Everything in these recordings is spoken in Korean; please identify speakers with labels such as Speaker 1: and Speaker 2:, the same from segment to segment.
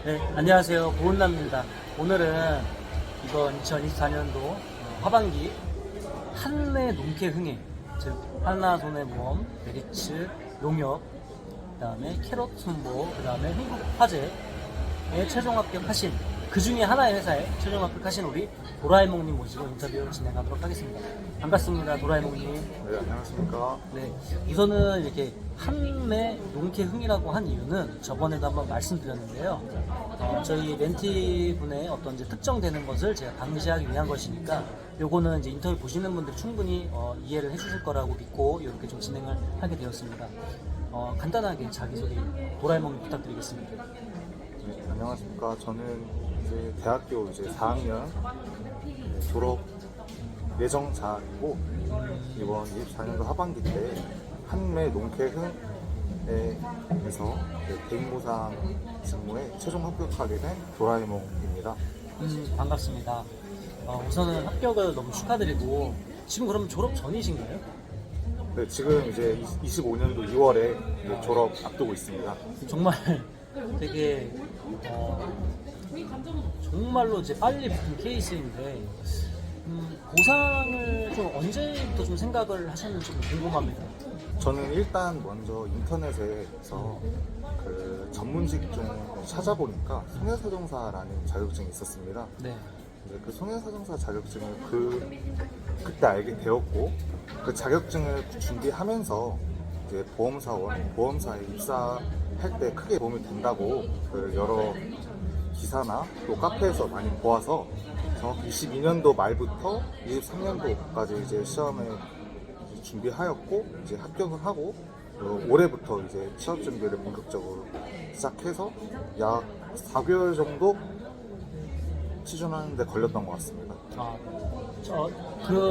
Speaker 1: 네, 안녕하세요. 고은남입니다. 오늘은 이번 2024년도 하반기 한내 농계 흥행, 즉 한라손해보험, 메리츠, 농협, 그 다음에 캐럿 순보, 그 다음에 흥국화재에 최종 합격하신 그 중에 하나의 회사에 최종 합격하신 우리 도라에몽님 모시고 인터뷰 진행하도록 하겠습니다. 반갑습니다, 도라에몽님.
Speaker 2: 네, 안녕하십니까.
Speaker 1: 네, 우선은 이렇게 한내 농계 흥이라고 한 이유는 저번에도 한번 말씀드렸는데요. 저희 멘티분의 어떤 이제 특정되는 것을 제가 방지하기 위한 것이니까 요거는 이제 인터뷰 보시는 분들 충분히 이해를 해주실 거라고 믿고 이렇게 좀 진행을 하게 되었습니다. 간단하게 자기소개 도라에몽님 부탁드리겠습니다.
Speaker 2: 네, 안녕하십니까. 저는 이제 대학교 이제 4학년 졸업 예정자이고 이번 24년도 하반기 때 한매 농캐흥에서 대인보상 직무에 최종 합격하게 된 도라에몽입니다.
Speaker 1: 반갑습니다. 우선은 합격을 너무 축하드리고 지금 그러면 졸업 전이신가요?
Speaker 2: 네, 지금 이제 25년도 2월에 졸업 앞두고 있습니다.
Speaker 1: 정말 되게 정말로 이제 빨리 붙은 케이스인데 보상을 좀 언제부터 좀 생각을 하셨는지 좀 궁금합니다.
Speaker 2: 저는 일단 먼저 인터넷에서 그 전문직 좀 찾아보니까 손해사정사라는 자격증이 있었습니다.
Speaker 1: 네.
Speaker 2: 이제 그 손해사정사 자격증을 그때 알게 되었고 그 자격증을 준비하면서 이제 보험사에 입사할 때 크게 도움이 된다고 그 여러 기사나 또 카페에서 많이 보아서 정확히 22년도 말부터 23년도까지 이제 시험에 준비하였고 이제 합격을 하고 올해부터 이제 취업 준비를 본격적으로 시작해서 약 4개월 정도 취준하는데 걸렸던 것 같습니다.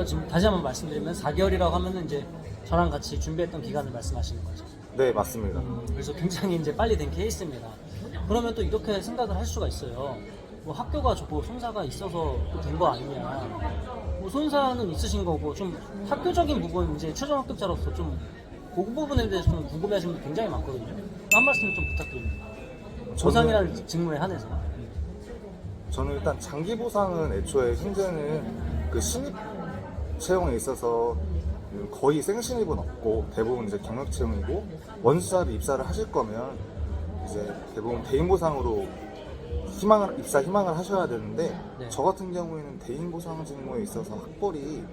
Speaker 1: 지금 다시 한번 말씀드리면 4개월이라고 하면은 이제 저랑 같이 준비했던 기간을 말씀하시는 거죠.
Speaker 2: 네, 맞습니다.
Speaker 1: 그래서 굉장히 이제 빨리 된 케이스입니다. 그러면 또 이렇게 생각을 할 수가 있어요. 뭐 학교가 좋고 손사가 있어서 된 거 아니냐. 뭐 손사는 있으신 거고 좀 학교적인 부분 이제 최종 합격자로서 좀 그 부분에 대해서 좀 궁금해하시는 분들 굉장히 많거든요. 한 말씀 좀 부탁드립니다. 보상이라는 직무에 한해서.
Speaker 2: 저는 일단 장기 보상은 애초에 현재는 그 신입 채용에 있어서 거의 생신입은 없고 대부분 이제 경력 채용이고 원수자를 입사를 하실 거면 이제 대부분 대인 보상으로 입사 희망을 하셔야 되는데
Speaker 1: 네.
Speaker 2: 저 같은 경우에는 대인 보상 직무에 있어서 학벌이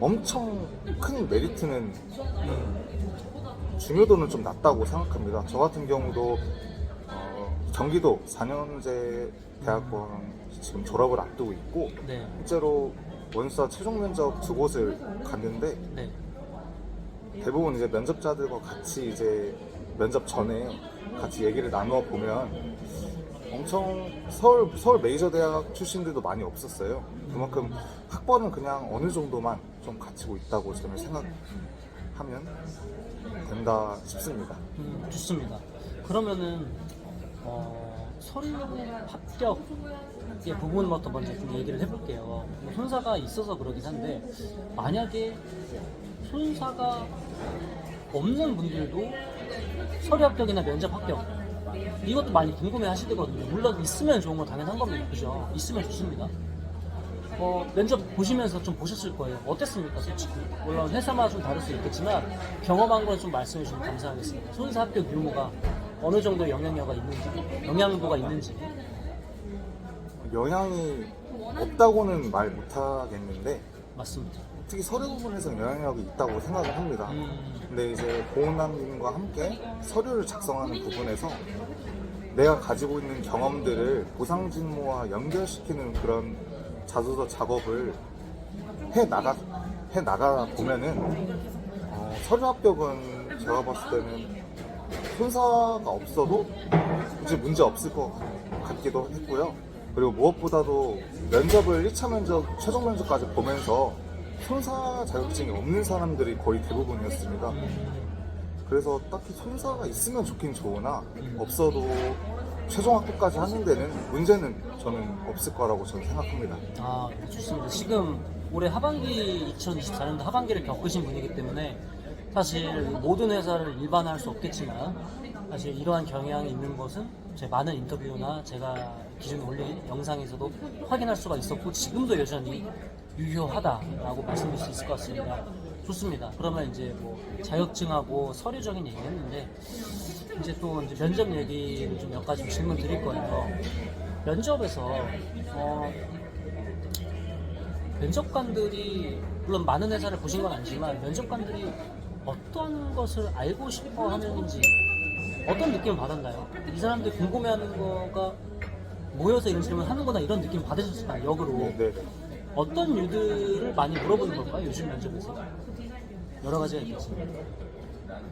Speaker 2: 엄청 큰 메리트는 중요도는 좀 낮다고 생각합니다. 저 같은 경우도 경기도 4년제 대학원 지금 졸업을 앞두고 있고
Speaker 1: 네.
Speaker 2: 실제로 원수사 최종 면접 2곳을 갔는데
Speaker 1: 네.
Speaker 2: 대부분 이제 면접자들과 같이 이제 면접 전에 같이 얘기를 나누어 보면 엄청 서울 메이저 대학 출신들도 많이 없었어요. 그만큼 학벌은 그냥 어느 정도만 좀 갖추고 있다고 저는 생각하면 된다 싶습니다.
Speaker 1: 좋습니다. 그러면은 서류 합격의 부분부터 먼저 좀 얘기를 해볼게요. 뭐 손사가 있어서 그러긴 한데 만약에 손사가 없는 분들도 서류 합격이나 면접 합격 이것도 많이 궁금해 하실 거거든요. 물론 있으면 좋은 건 당연한 겁니다. 그죠? 있으면 좋습니다. 면접 보시면서 좀 보셨을 거예요. 어땠습니까, 솔직히? 물론 회사마다 좀 다를 수 있겠지만 경험한 건 좀 말씀해 주시면 감사하겠습니다. 손사 합격 유무가 어느 정도 영향도가 있는지.
Speaker 2: 영향이 없다고는 말 못하겠는데
Speaker 1: 맞습니다.
Speaker 2: 특히 서류 부분에서 영향력이 있다고 생각을 합니다. 근데 이제 고은남님과 함께 서류를 작성하는 부분에서 내가 가지고 있는 경험들을 보상 직무와 연결시키는 그런 자소서 작업을 해 나가 보면은 서류 합격은 제가 봤을 때는 손사가 없어도 굳이 문제 없을 것 같기도 했고요. 그리고 무엇보다도 면접을 1차 면접, 최종 면접까지 보면서 손사 자격증이 없는 사람들이 거의 대부분이었습니다. 그래서 딱히 손사가 있으면 좋긴 좋으나 없어도 최종 합격까지 하는 데는 문제는 저는 없을 거라고 저는 생각합니다.
Speaker 1: 좋습니다. 지금 올해 하반기 2024년도 하반기를 겪으신 분이기 때문에 사실 모든 회사를 일반화할 수 없겠지만 사실 이러한 경향이 있는 것은 제 많은 인터뷰나 제가 기존에 올린 영상에서도 확인할 수가 있었고 지금도 여전히 유효하다라고 말씀드릴 수 있을 것 같습니다. 좋습니다. 그러면 이제 뭐 자격증하고 서류적인 얘기를 했는데 이제 또 이제 면접 얘기를 좀 몇 가지 질문 드릴 거예요. 면접에서 면접관들이 물론 많은 회사를 보신 건 아니지만 면접관들이 어떤 것을 알고 싶어 하는지 어떤 느낌을 받았나요? 이 사람들이 궁금해하는 거가 모여서 이런 질문을 하는구나 이런 느낌 받으셨을까요? 역으로
Speaker 2: 네.
Speaker 1: 어떤 유들을 많이 물어보는 걸까요? 요즘 면접에서 여러 가지가 있겠습니다.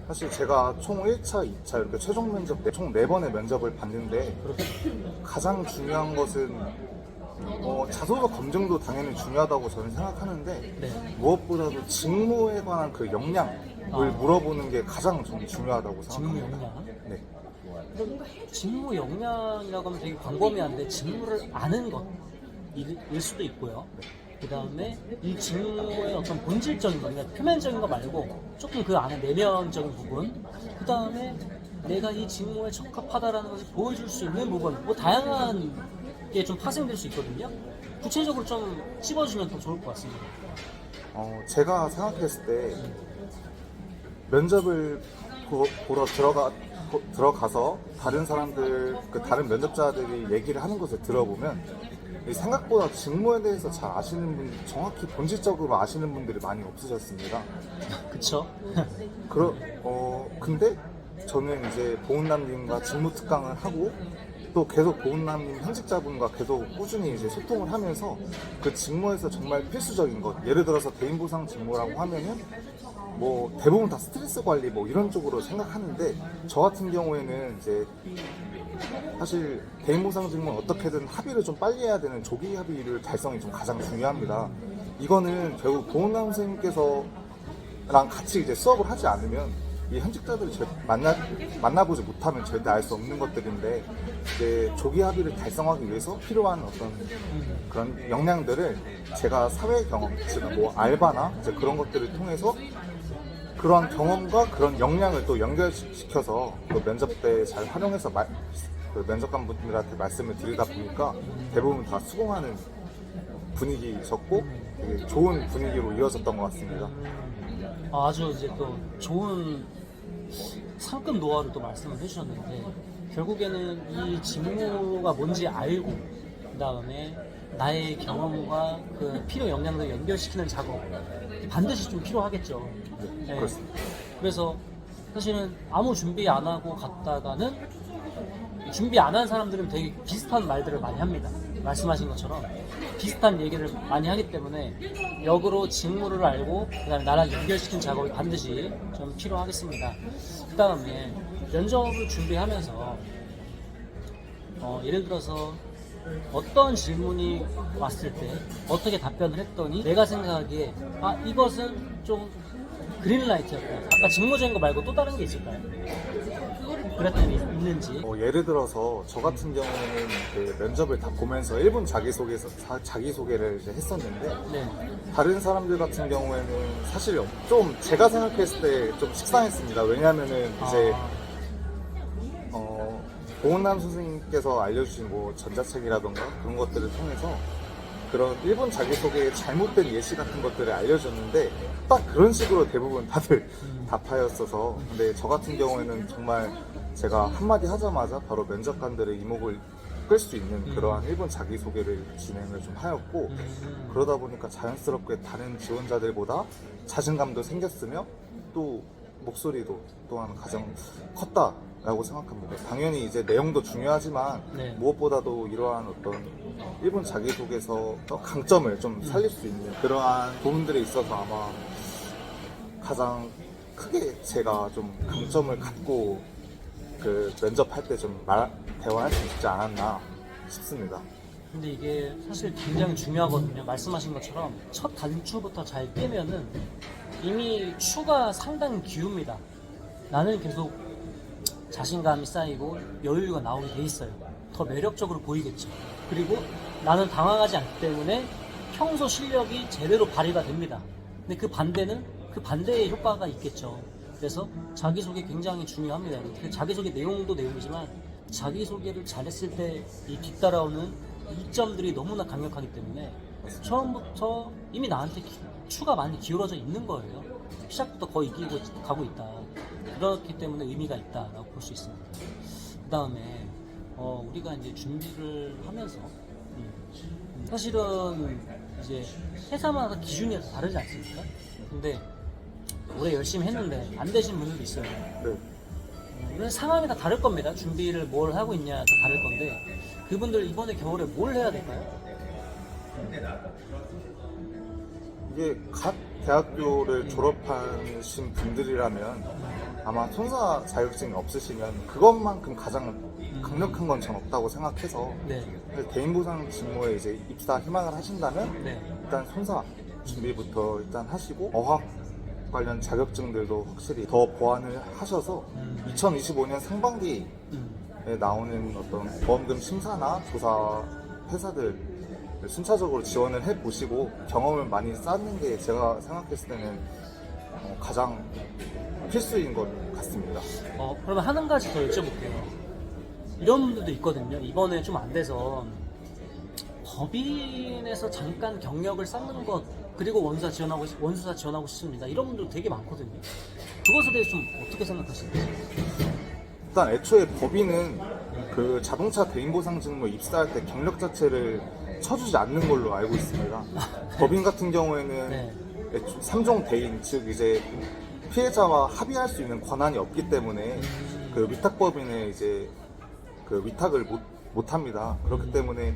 Speaker 2: 사실 제가 총 1차, 2차 이렇게 최종 면접 총 4번의 면접을 봤는데
Speaker 1: 그렇죠.
Speaker 2: 가장 중요한 것은 자소서 검증도 당연히 중요하다고 저는 생각하는데
Speaker 1: 네.
Speaker 2: 무엇보다도 직무에 관한 그 역량을 물어보는 게 가장 좀 중요하다고
Speaker 1: 직무
Speaker 2: 생각합니다.
Speaker 1: 역량?
Speaker 2: 네.
Speaker 1: 그럼 직무 역량이라고 하면 되게 광범위한데 직무를 아는 것일 수도 있고요. 그 다음에 이 직무의 어떤 본질적인 거, 그러니까 표면적인 거 말고 조금 그 안에 내면적인 부분, 그 다음에 내가 이 직무에 적합하다라는 것을 보여줄 수 있는 부분, 뭐 다양한 게 좀 파생될 수 있거든요. 구체적으로 좀 찝어주면 더 좋을 것 같습니다.
Speaker 2: 제가 생각했을 때 면접을 보러 들어가서 다른 사람들, 다른 면접자들이 얘기를 하는 것을 들어보면 생각보다 직무에 대해서 잘 아시는 분, 정확히 본질적으로 아시는 분들이 많이 없으셨습니다.
Speaker 1: 그쵸?
Speaker 2: 근데 저는 이제 보훈남님과 직무 특강을 하고 또 계속 보훈남님 현직자분과 계속 꾸준히 이제 소통을 하면서 그 직무에서 정말 필수적인 것, 예를 들어서 개인 보상 직무라고 하면은 뭐 대부분 다 스트레스 관리 뭐 이런 쪽으로 생각하는데 저 같은 경우에는 이제 사실 개인 보상 직무는 어떻게든 합의를 좀 빨리 해야 되는 조기 합의를 달성이 좀 가장 중요합니다. 이거는 결국 보훈남 선생님께서랑 같이 이제 수업을 하지 않으면 이 현직자들을 만나보지 못하면 절대 알 수 없는 것들인데 이제 조기 합의를 달성하기 위해서 필요한 어떤 그런 역량들을 제가 사회 경험, 즉 뭐 알바나 이제 그런 것들을 통해서 그러한 경험과 그런 역량을 또 연결시켜서 또 면접 때 잘 활용해서 그 면접관 분들한테 말씀을 드리다 보니까 대부분 다 수긍하는 분위기셨고 되게 좋은 분위기로 이어졌던 것 같습니다.
Speaker 1: 아주 이제 또 좋은 상급 노하우를 또 말씀을 해주셨는데 결국에는 이 직무가 뭔지 알고 그 다음에 나의 경험과 그 필요 역량을 연결시키는 작업 반드시 좀 필요하겠죠.
Speaker 2: 네, 그렇습니다.
Speaker 1: 그래서 사실은 아무 준비 안 하고 갔다가는 준비 안 한 사람들은 되게 비슷한 말들을 많이 합니다. 말씀하신 것처럼 비슷한 얘기를 많이 하기 때문에 역으로 직무를 알고 그다음에 나랑 연결시킨 작업이 반드시 좀 필요하겠습니다. 그 다음에 면접을 준비하면서 예를 들어서 어떤 질문이 왔을 때 어떻게 답변을 했더니 내가 생각하기에 이것은 좀 그린라이트였다. 아까 직무적인 거 말고 또 다른 게 있을까요? 그랬던 게 있는지.
Speaker 2: 예를 들어서 저 같은 경우에는 그 면접을 다 보면서 1분 자기소개를 이제 했었는데
Speaker 1: 네.
Speaker 2: 다른 사람들 같은 경우에는 사실 좀 제가 생각했을 때 좀 식상했습니다. 왜냐면은 이제 보훈남 선생님께서 알려주신 뭐 전자책이라던가 그런 것들을 통해서 그런 1분 자기소개의 잘못된 예시 같은 것들을 알려줬는데 딱 그런 식으로 대부분 다들 답하였어서 근데 저 같은 경우에는 정말 제가 한마디 하자마자 바로 면접관들의 이목을 끌 수 있는 그러한 1분 자기소개를 진행을 좀 하였고 그러다 보니까 자연스럽게 다른 지원자들보다 자신감도 생겼으며 또 목소리도 또한 가장 컸다라고 생각합니다. 당연히 이제 내용도 중요하지만
Speaker 1: 네.
Speaker 2: 무엇보다도 이러한 어떤 1분 자기소개에서 강점을 좀 살릴 수 있는 그러한 부분들에 있어서 아마 가장 크게 제가 좀 강점을 갖고 그 면접할 때 좀 대화할 수 있지 않았나 싶습니다.
Speaker 1: 근데 이게 사실 굉장히 중요하거든요. 말씀하신 것처럼 첫 단추부터 잘 깨면은 이미 추가 상당히 기웁니다. 나는 계속 자신감이 쌓이고 여유가 나오게 돼 있어요. 더 매력적으로 보이겠죠. 그리고 나는 당황하지 않기 때문에 평소 실력이 제대로 발휘가 됩니다. 근데 그 반대는 그 반대의 효과가 있겠죠. 그래서 자기소개 굉장히 중요합니다. 그 자기소개 내용도 내용이지만 자기소개를 잘했을 때 이 뒤따라오는 이점들이 너무나 강력하기 때문에 처음부터 이미 나한테 추가 많이 기울어져 있는 거예요. 시작부터 거의 이기고 가고 있다. 그렇기 때문에 의미가 있다라고 볼 수 있습니다. 그 다음에 우리가 이제 준비를 하면서 사실은 이제 회사마다 기준이 다르지 않습니까? 근데 올해 열심히 했는데 안 되신 분들도 있어요.
Speaker 2: 네.
Speaker 1: 물론 상황이 다 다를 겁니다. 준비를 뭘 하고 있냐 다 다를 건데 그분들 이번에 겨울에 뭘 해야 될까요?
Speaker 2: 이게 갓 대학교를 졸업하신 분들이라면 아마 손사 자격증이 없으시면 그것만큼 가장 강력한 건 전 없다고 생각해서
Speaker 1: 네.
Speaker 2: 개인 보상 직무에 이제 입사 희망을 하신다면
Speaker 1: 네.
Speaker 2: 일단 손사 준비부터 일단 하시고 어학 관련 자격증들도 확실히 더 보완을 하셔서 2025년 상반기에 나오는 어떤 보험금 심사나 조사 회사들 순차적으로 지원을 해보시고 경험을 많이 쌓는 게 제가 생각했을 때는 가장 필수인 것 같습니다.
Speaker 1: 그러면 한 가지 더 여쭤볼게요. 이런 분들도 있거든요. 이번에 좀 안 돼서 법인에서 잠깐 경력을 쌓는 것 그리고 원수사 지원하고 싶습니다. 이런 분들 되게 많거든요. 그것에 대해서 좀 어떻게 생각하시나요?
Speaker 2: 일단 애초에 법인은 그 자동차 대인보상 직무 입사할 때 경력 자체를 쳐주지 않는 걸로 알고 있습니다. 법인 같은 경우에는
Speaker 1: 네.
Speaker 2: 3종 대인, 즉 이제 피해자와 합의할 수 있는 권한이 없기 때문에 그 위탁법인에 이제 그 위탁을 못 합니다. 그렇기 때문에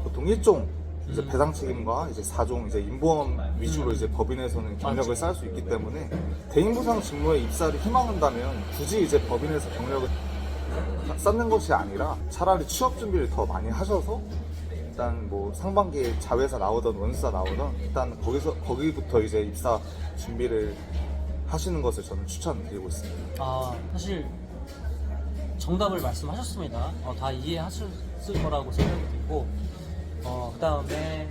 Speaker 2: 보통 1종 이제 배상 책임과 이제 4종 이제 인보험 위주로 이제 법인에서는 경력을
Speaker 1: 맞죠.
Speaker 2: 쌓을 수 있기 때문에 대인보상 직무에 입사를 희망한다면 굳이 이제 법인에서 경력을 쌓는 것이 아니라 차라리 취업 준비를 더 많이 하셔서 일단 뭐 상반기에 자회사 나오던 원수사 나오던 일단 거기부터 이제 입사 준비를 하시는 것을 저는 추천드리고 있습니다.
Speaker 1: 사실 정답을 말씀하셨습니다. 다 이해하셨을 거라고 생각이 들고 그 다음에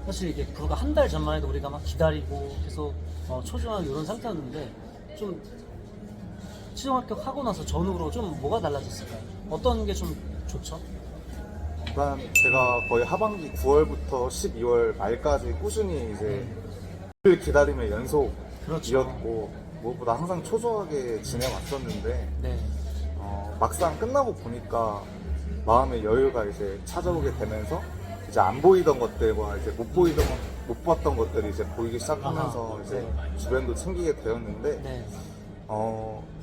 Speaker 1: 사실 이게 불과 한 달 전만 해도 우리가 막 기다리고 계속 초조한 이런 상태였는데 좀 최종 합격하고 나서 전후로 좀 뭐가 달라졌을까요? 어떤 게 좀 좋죠?
Speaker 2: 일단 제가 거의 하반기 9월부터 12월 말까지 꾸준히 이제 그 기다림의
Speaker 1: 그렇죠.
Speaker 2: 연속이었고 무엇보다 항상 초조하게 지내왔었는데
Speaker 1: 네.
Speaker 2: 막상 끝나고 보니까 마음의 여유가 이제 찾아오게 되면서 이제 안 보이던 것들과 이제 못 봤던 것들이 이제 보이기 시작하면서 이제
Speaker 1: 네.
Speaker 2: 주변도 챙기게 되었는데
Speaker 1: 네.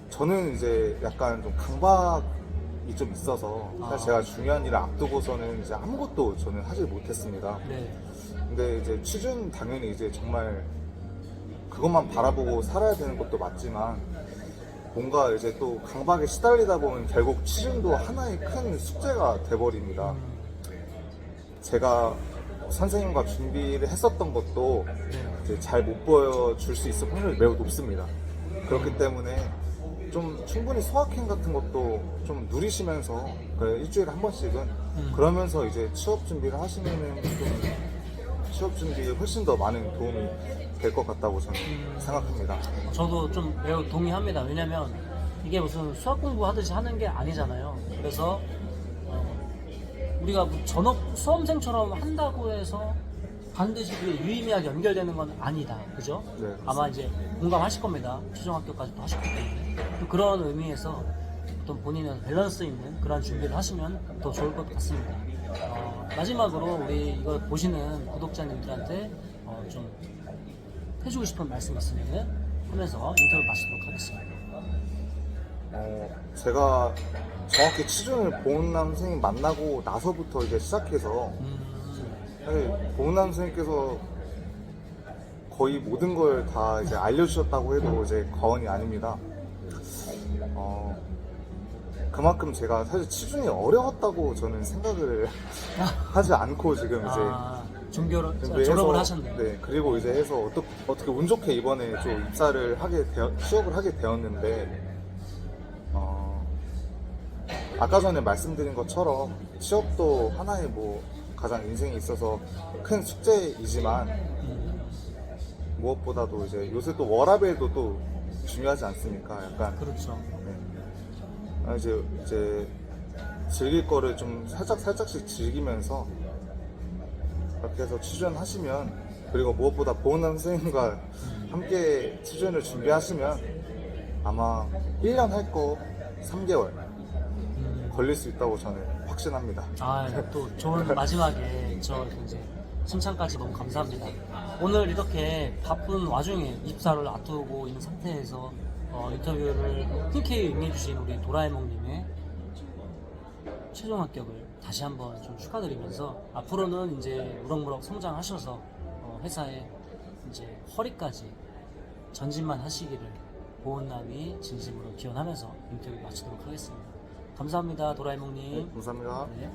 Speaker 2: 저는 이제 약간 좀 강박이 좀 있어서 사실 제가 중요한 일을 앞두고서는 이제 아무것도 저는 하지 못했습니다.
Speaker 1: 네.
Speaker 2: 근데 이제 취준 당연히 이제 정말 그것만 바라보고 살아야 되는 것도 맞지만 뭔가 이제 또 강박에 시달리다 보면 결국 취준도 하나의 큰 숙제가 돼버립니다. 제가 선생님과 준비를 했었던 것도 이제 잘 못 보여줄 수 있을 확률이 매우 높습니다. 그렇기 때문에 좀 충분히 소확행 같은 것도 좀 누리시면서 일주일에 한 번씩은 그러면서 이제 취업 준비를 하시면은 좀 취업 준비에 훨씬 더 많은 도움이 될 것 같다고 저는 생각합니다.
Speaker 1: 저도 좀 매우 동의합니다. 왜냐면 이게 무슨 수학 공부하듯이 하는 게 아니잖아요. 그래서 우리가 전업 수험생처럼 한다고 해서 반드시 그게 유의미하게 연결되는 건 아니다. 그죠?
Speaker 2: 네,
Speaker 1: 아마 이제 공감하실 겁니다. 최종 합격까지도 하셨기 때문에. 그런 의미에서 어떤 본인의 밸런스 있는 그런 준비를 하시면 더 좋을 것 같습니다. 마지막으로 우리 이걸 보시는 구독자님들한테 좀 해주고 싶은 말씀 있으면 하면서 인터뷰 마치도록 하겠습니다.
Speaker 2: 제가 정확히 취준을 보은남 선생님 만나고 나서부터 이제 시작해서 사실 보은남 선생님께서 거의 모든 걸 다 이제 알려주셨다고 해도 이제 과언이 아닙니다. 그만큼 제가 사실 취준이 어려웠다고 저는 생각을 하지 않고 지금 이제
Speaker 1: 졸업을 하셨네요.
Speaker 2: 네, 그리고 이제 해서 어떻게 운 좋게 이번에 좀 취업을 하게 되었는데, 아까 전에 말씀드린 것처럼 취업도 하나의 뭐 가장 인생에 있어서 큰 숙제이지만 무엇보다도 이제 요새 또 워라밸도 또 중요하지 않습니까? 약간
Speaker 1: 그렇죠.
Speaker 2: 이제 즐길 거를 좀 살짝씩 즐기면서 그렇게 해서 취준하시면, 그리고 무엇보다 보은남 선생님과 함께 취준을 준비하시면 아마 1년 할 거 3개월 걸릴 수 있다고 저는 확신합니다.
Speaker 1: 또 좋은 마지막에 저 이제 칭찬까지 너무 감사합니다. 오늘 이렇게 바쁜 와중에 입사를 앞두고 있는 상태에서 인터뷰를 흔쾌히 응해주신 우리 도라에몽님의 최종 합격을 다시 한번 좀 축하드리면서 앞으로는 이제 무럭무럭 성장하셔서 회사에 이제 허리까지 전진만 하시기를 보은남이 진심으로 기원하면서 인터뷰 마치도록 하겠습니다. 감사합니다, 도라에몽님.
Speaker 2: 감사합니다.
Speaker 1: 네.